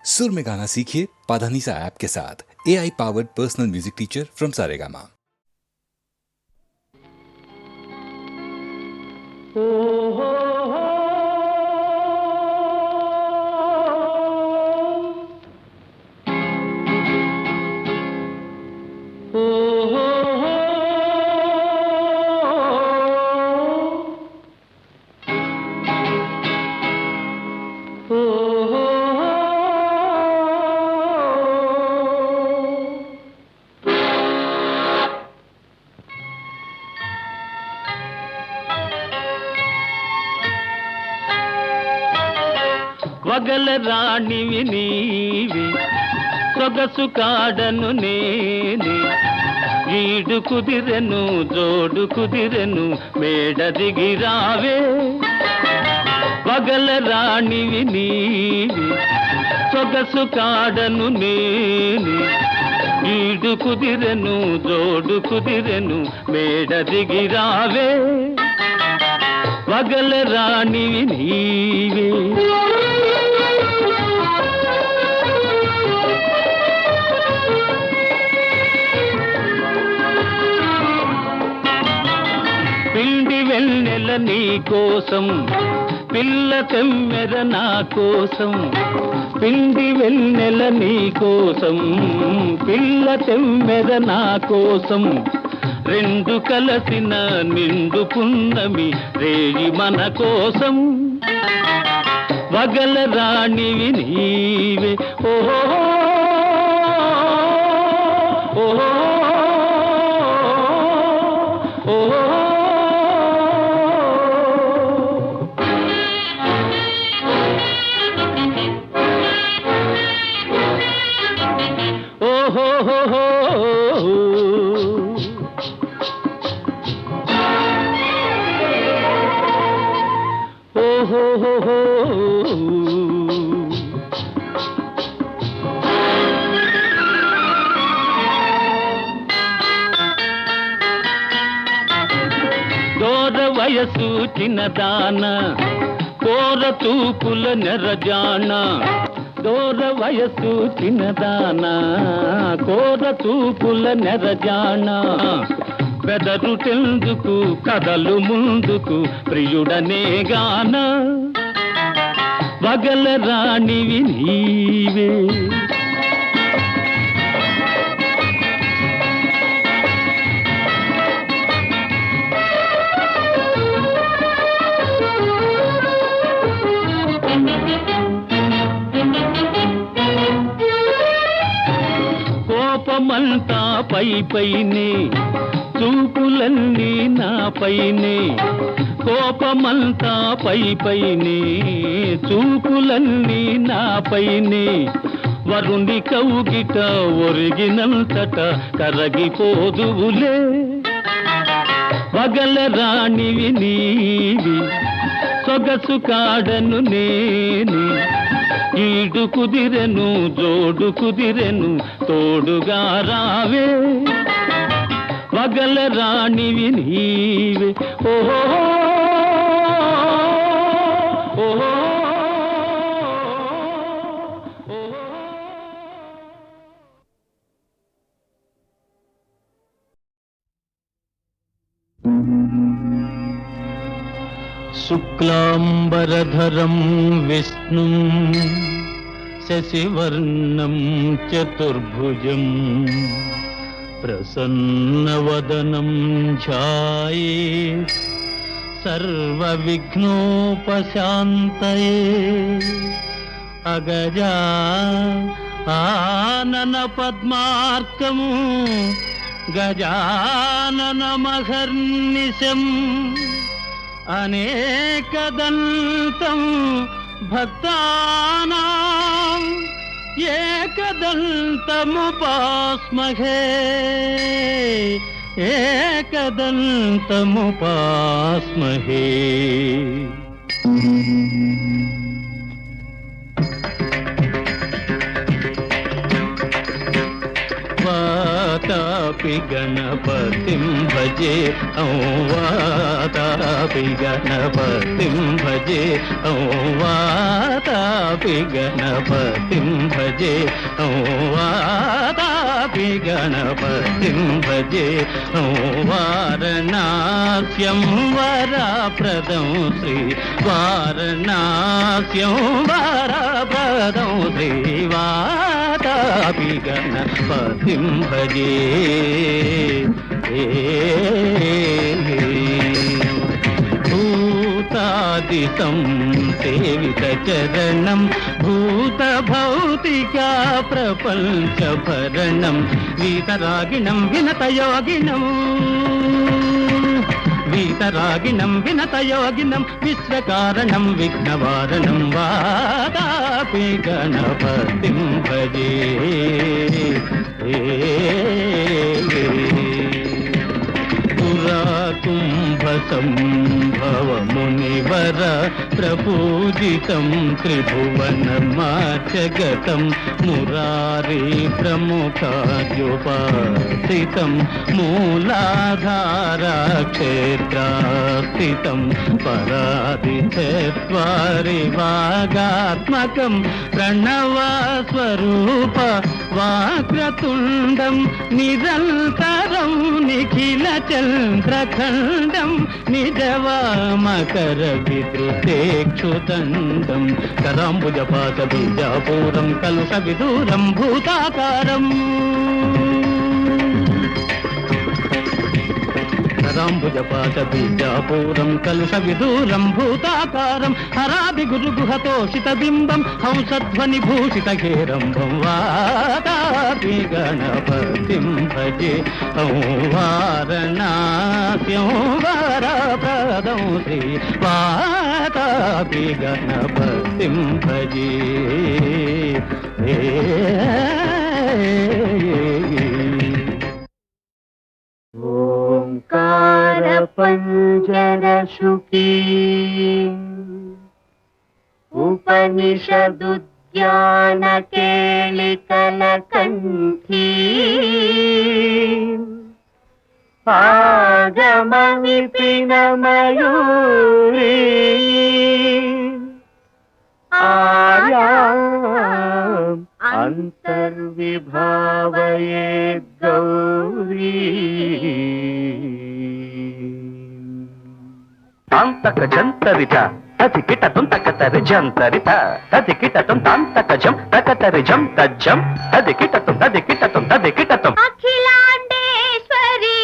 सुर में गाना सीखिए पाधानीसा ऐप के साथ। AI powered personal music teacher from Saregama. వగల రాణివి నీవి సొగసు కాడను నేనే ఈడు కుదిరెను జోడు కుదిరెను మేడ దిగి రావే వగల రాణివి నీవి సొగసు కాడను నేనే ఈడు కుదిరెను జోడు కుదిరెను మేడ దిగి రావే వగల రాణివి నీవే పిండి వెన్నెల నీ కోసం పిల్ల తెమ్మెర నా కోసం పిండి వెన్నెల నీ కోసం పిల్ల తెమ్మెర నా కోసం రెండు కలసిన నిండు పున్నమి రేయి మన కోసం వగల రాణివి నీవే ఓహో ఓహో ఓహో దూర వయసు చిన్నదాన కోర తూపుల నెరజాన దూర వయసు చిన్నదాన కోర తూపుల నెరజాన బెదరు తెందుకు కదలు ముందుకు ప్రియుడనే గాన వగల రాణివి నీవే కోపమంతా పై పైనే చూపులన్నీ నా పైనే కోపమంతా పై పైనే చూపులన్నీ నా పైనే వరుణి కౌగిట ఒరిగినంతట కరగిపోదువులే వగల రాణివి నీవి సొగసు కాడను నేనే ఈడు కుదిరెను జోడు కుదిరెను తోడుగా రావే వగల రాణివి నీవే ఓహో ఓహో శుక్లాంబరధరం విష్ణుం శశివర్ణం చతుర్భుజం ప్రసన్నవదనం ధ్యాయేత్ సర్వవిఘ్నోపశాంతయే అగజా ఆనన పద్మార్కము గజాననమహర్నిశం అనేకదంతం భక్తానాం ఏకదంతముపాస్మహే ఏకదంతముపాస్మహే वातापि गणपतिं भजे वातापि गणपतिं भजे वातापि गणपतिं भजे वातापि गणपतिं भजे वारणास्यं वरप्रदं श्री वारणास्यं वरप्रदं श्री वातापि गणपतिं भजे भूतादितं सेवितचरणं भूतभौतिका प्रपञ्चभरणं वीतरागिणं विनतयोगिनं वीतरागिणं विनतयोगिनं विश्वकारणं विघ्नवारणं वातापि गणपतिं भजे कुम्भसम्भव मुनिवर प्रपूजितं त्रिभुवनमाचगतं मुरारी प्रमुखाद्युपासितं मूलाधारक्षेत्रास्थितं परादिचत्वारिवागात्मकं प्रणवस्वरूप वाक्रतुण्डं निरन्तरं निखिलचन्द्रखण्डं निजवामकरविद्रुतेक्षुदण्डं कराम्बुजपातबीजापूरं कलुषविदूरं भूताकारम् कराम्बुजपातबीजापूरं कलुषविदूरं भूताकारं हराभिगुरुगुहतोषितबिम्बं हंसध्वनिभूषितघेरम्बं वातापि गणपतिं भजे वारणास्यं वरप्रदं श्री वातापि गणपतिं भजे ओंकारपञ्जरशुकी उपनिषदुद्यानकेलिकलकण्ठी आगमविपिनमयूरी आर्याम् अन्तर्विभावयेद् गौरी तांतक जंतरिता तदिकिटतं तकतरि जंतरित तदिकिटतं तांतकजं तकतरि जं तज्जं तदिकिटतं अखिलांडेश्वरी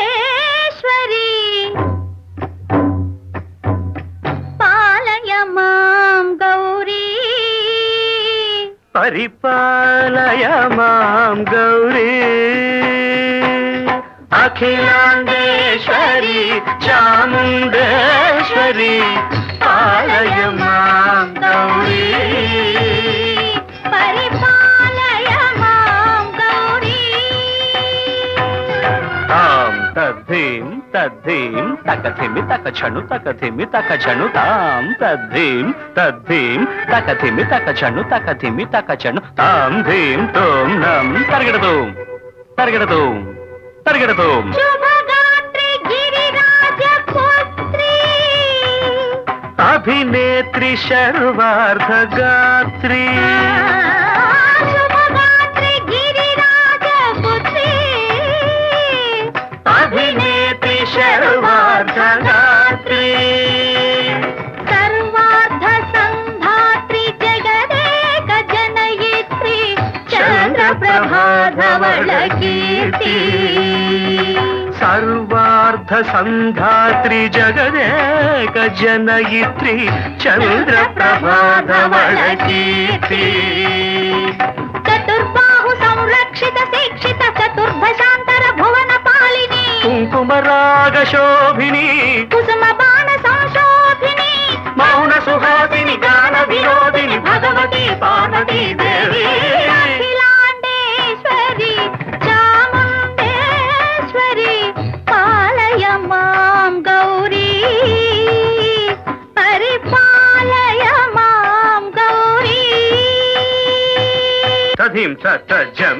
चामुंडेश्वरी पालय मां गौरी परिपालय मां गौरी अखिलांडेश्वरी चामुंडेश्वरी पालय मां गौरी परिपालय मां गौरी तां तद्धीं तकथिमि तकछनु तकथिमि तकछनु तां तद्धीं तकथिमि तकछनु तकथिमि तकछनु तां धीं तों नं तर्गिडतों शुभगात्री गिरिराजपुत्री अभिनेत्री शर्वार्धगात्री शुभगात्री गिरिराजपुत्री अभिनेत्री शर्वार्धगात्री सर्वार्ध संधात्री जगदेक जनयित्री चन्द्रप्रभाधवल कीर्ति सर्वार्ध संधात्री जगदेक जनयित्री चन्द्रप्रभाधवल कीर्ति चतुर्बाहु संरक्षित शिक्षित चतुर्भशान्तर भुवन पालिनी कुङ्कुमराग शोभिनी कुसुम बाण संशोभिनी मौन सुहासिनी गान विनोदिनी भगवती पार्वती देवी अखिलांडेश्वरी चामुंडेश्वरी पालय मां गौरी परिपालय मां गौरी జం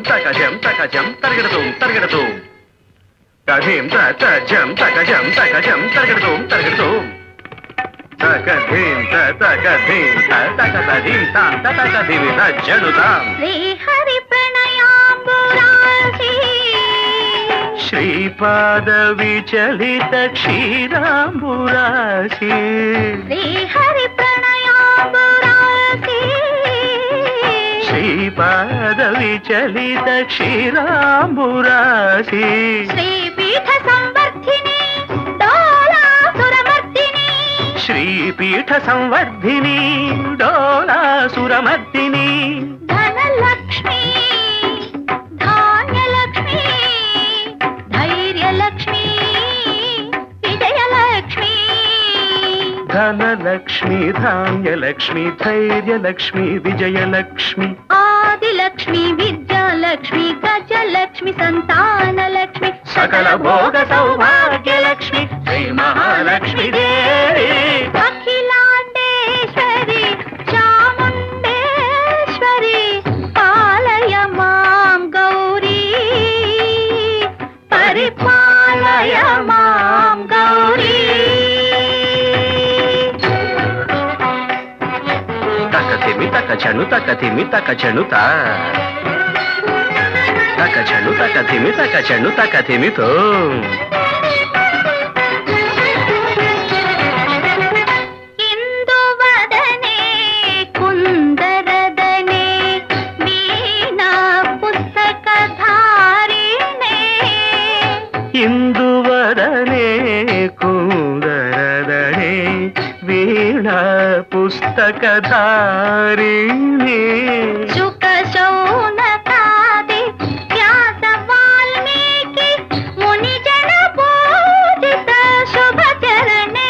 తక జం తక జం తరగడతాం తరగడతాం తధీం జం తక జం తరగడతాం తరగడతాం తకధీం తకధీం తక తధీం తాం తకధీం జడుతాం శ్రీహరి ప్రణయాంబురాశి శ్రీపాద విచలిత క్షీరాంబురాశి శ్రీహరి ప్రణయాంబురాశి శ్రీపాద విచలిత క్షీరాంబురాశి శ్రీపీఠ సంవర్ధిని డోలాసురమర్దిని శ్రీపీఠ సంవర్ధిని డోలాసురమర్దిని ధనలక్ష్మి ధాన్యలక్ష్మి ధైర్యలక్ష్మి విజయలక్ష్మి ధనలక్ష్మి ధాన్యలక్ష్మి ధైర్యలక్ష్మి విజయలక్ష్మి ఆదిలక్ష్మి విద్యాలక్ష్మి గజలక్ష్మి సంతానలక్ష్మి సకల భోగ సౌభాగ్యలక్ష్మి శ్రీ మహాలక్ష్మి దేవి అఖిలాండేశ్వరి చాముండేశ్వరి పాలయ మాం గౌరీ పరిపాలయ మాం గౌరీ తకతిమి తకచను తకతిమి తకచనుత తకచను తకతిమి తకచను తకతిమితో ఇందువదనే కుందరదనే వీణా పుస్తకధారిణే ఇందువదనే కుందరదనే వీణా పుస్తకధారిణి శుక శౌనకాది వ్యాస వాల్మీకి మునిజన పూజిత శుభచరణే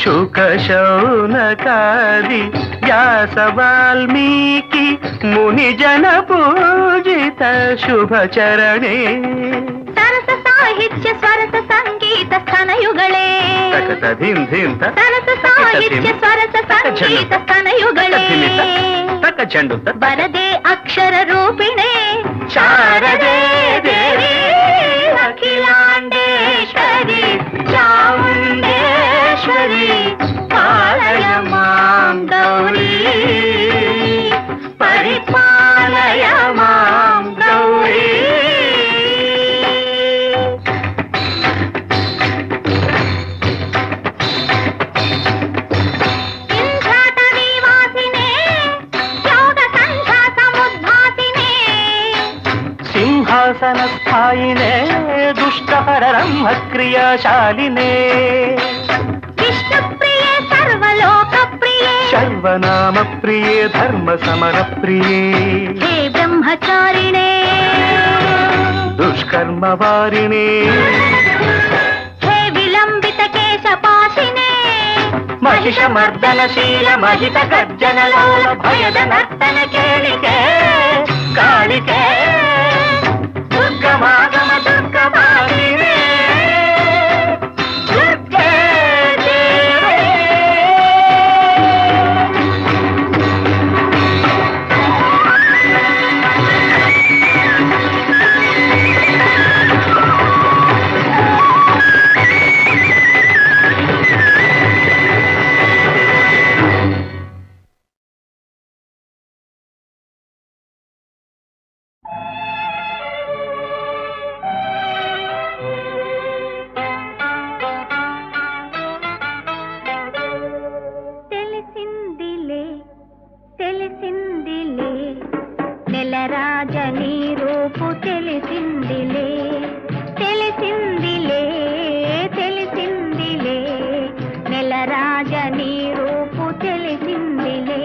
శుక శౌనకాది వ్యాస వాల్మీకి మునిజన పూజిత శుభచరణే సరస సాహిత్య స్వరస సంగీత స్థనయుಗಳೇ తకతధిం ధిం సరస సాహిత్య స్వరస సంగీత స్థనయుಗಳೇ తకచండు వరదే అక్షర రూపిణే శారదే దేవి అఖిలాండేశ్వరి చాముండేశ్వరి పాలయ మాం గౌరీ పరిపాలయ మాం గౌరీ ఇంద్రాట నివాసినే యోగ సంధ్యా సముద్భాసినే సింహాసన స్థాయినే దుష్టపరబ్రహ్మ క్రియాశాలినే విష్ణుప్రియే సర్వలోకప్రియే సర్వనామ ప్రియే ధర్మ సమర ప్రియే హే బ్రహ్మచారిణే దుష్కర్మ వారిణే హే విలంబిత కేశపాశినే మహిషమర్దనశీల మహిత గర్జన లోల భయద నర్తన కేళికే కాళికే దుర్గమాగమ దుర్గమాలినే దుర్గే దేవే. తెలిసిందిలే తెలిసిందిలే నెలరాజని రూపు తెలిసిందిలే తెలిసిందిలే తెలిసిందిలే నెలరాజని రూపు తెలిసిందిలే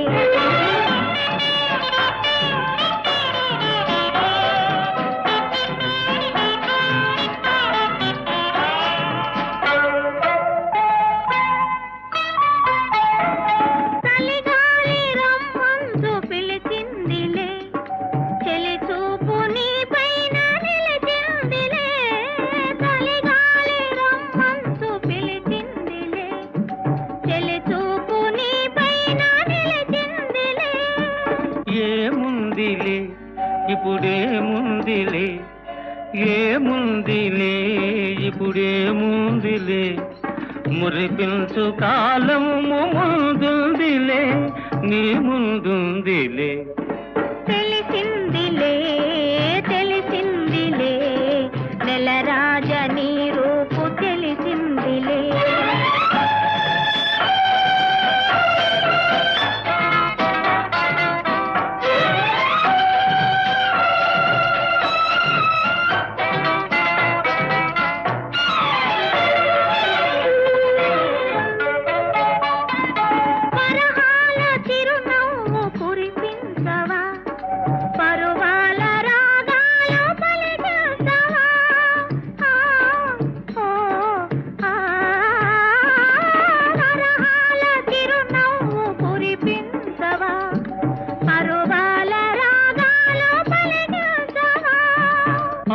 చలిగాలి రమ్మంటూ పిలిచిందిలే చెలి చూపు నీ పైన నిలిచిందిలే చలిగాలి రమ్మంటూ పిలిచిందిలే చెలి చూపు నీ పైన ఇప్పుడేముందిలే ఏముందిలే ఇప్పుడేముందిలే మురిపించు కాలము ముందుందిలే నీ ముందుందిలే తెలిసిందిలే తెలిసిందిలే నెలరాజ నీ రూపు తెలిసిందిలే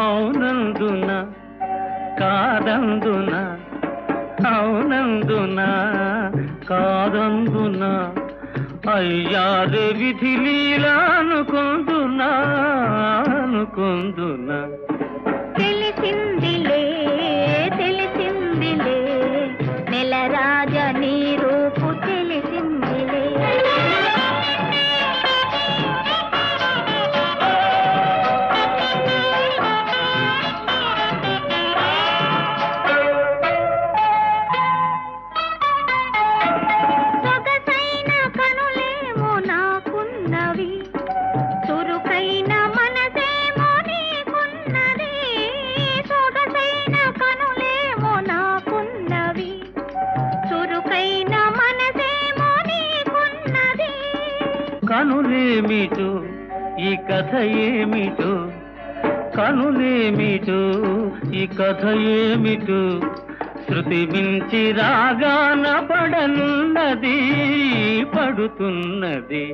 అవునందున కాదందున అవునందున కాదందున అయ్యారే విధి లీలా అనుకుందునా అనుకుందునా తెలిసిందిలే తెలిసిందిలే నెలరాజ నీ రూపు తెలిసిందిలే సొగసైన కనులేమో నాకున్నవి చురుకైన మనసేమో నీకున్నది సొగసైన కనులేమో నాకున్నవి చురుకైన మనసేమో నీకున్నది కనులేమిటో ఈ కథ ఏమిటో కనులేమిటో ఈ కథ ఏమిటో శృతి మించి రాగాన పడనున్నది పడుతున్నది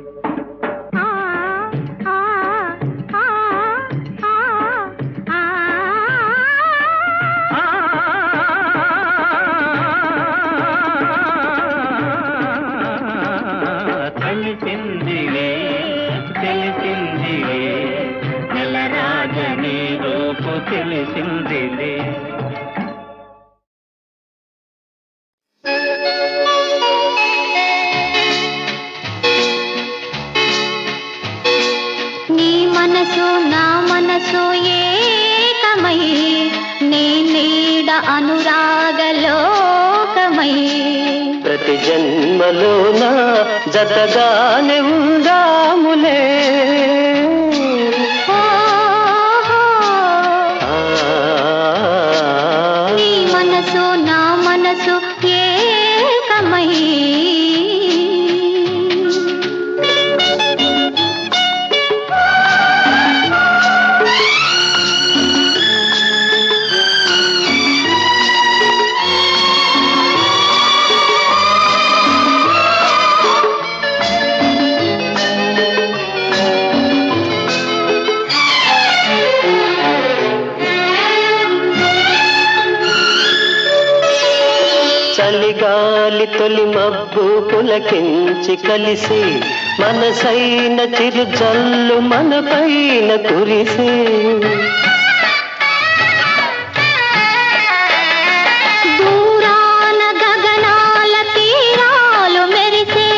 ఆ ఆ ఆ ఆ ఆ తెలిసిందిలే తెలిసిందిలే నెలరాజని రూపు తెలిసిందిలే నీ మనసు నా మనసు ఏకమై నీ నీడ అనురాగలోకమై ప్రతి జన్మలోన జతగానే ఉందాములే నీ మనసు నా మనసు ఏకమై చలిగాలి తొలి మబ్బు పులకించి కలిసి మనసైన చిరు జల్లు మన పైన కురిసే దూరాన గగనాల తీరాలు మెరిసే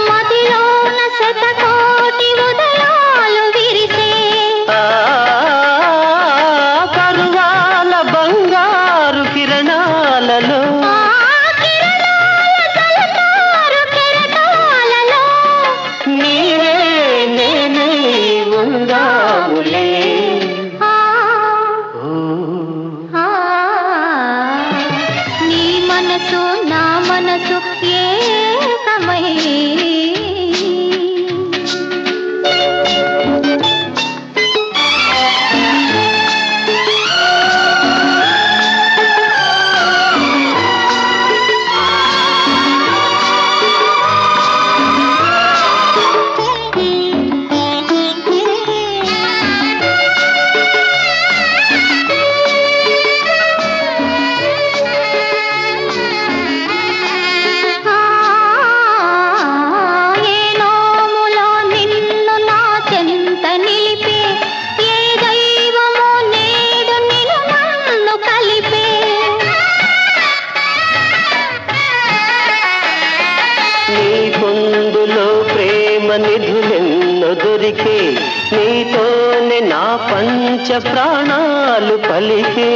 మదిలోన శతకోటి ఉదయాలు విరిసే కరువాల బంగారు కిరణాలలో నీవే నేనే ఉందాములే దొరికే నీతోనే నా పంచ ప్రాణాలు పలికే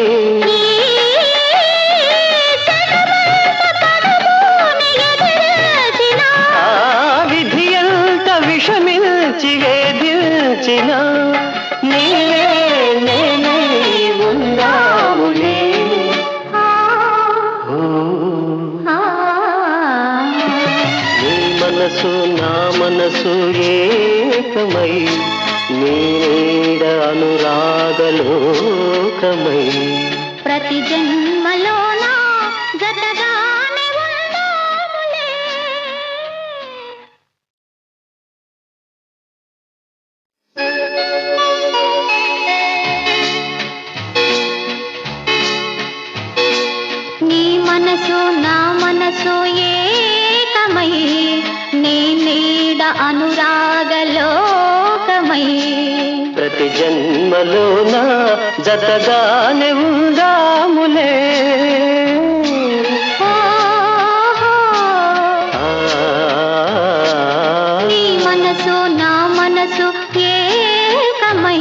విధి ఎంత విషమిల్చి వేధించిన నీవే నేనై ఉందాములే నీ మనసు నా మనసు ఏకమై నీడ అనురాగలోకమై ప్రతి జన్మలోన జతగానే ఉందాములే. నీ మనసు నా మనసు ఏకమై నీ నీడ అనురాగలోకమై ప్రతి జన్మలోన జతగానే ఉందాములే నీ మనసు నా మనసు ఏకమై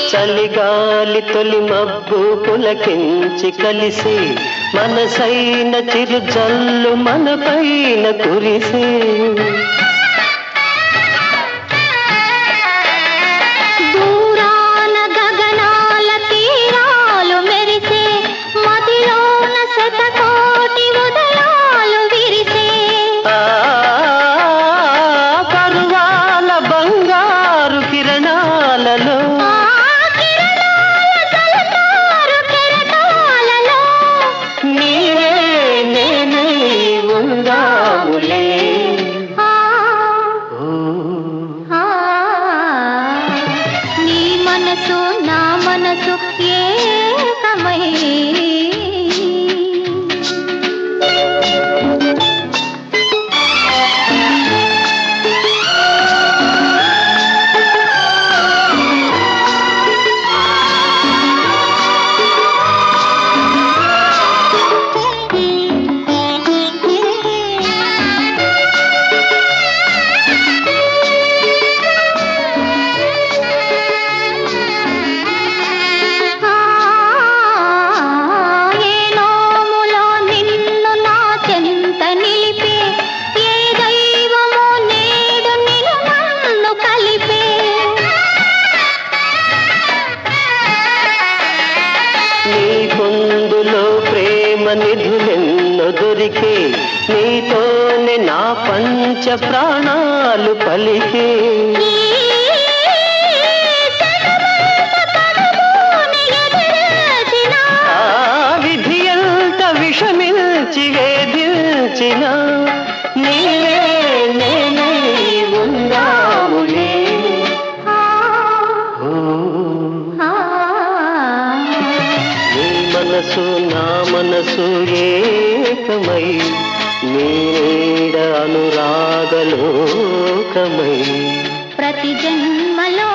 చలిగాలి తొలి మబ్బు పులకించి కలిసి మనసైన చిరు జల్లు మన పైన కురిసే దూరాన గగనాల తీరాలు మెరిసే మదిలోన శతకోటి ఉదయాలు విరిసే పరువాల బంగారు కిరణాలలో నీవే నేనై ఉందాములే నీ మనసు నా మనసు ఏకమై నిధులెన్నో దొరికే నీతోనే నా పంచ ప్రాణాలు పలికే విధి ఎంత విషమిల్చి వేధించిన నీవే నేనై ఉందాములే నీ మనసు నా మనసు ఏకమై నీడ అనురాగలోకమై ప్రతి జన్మలో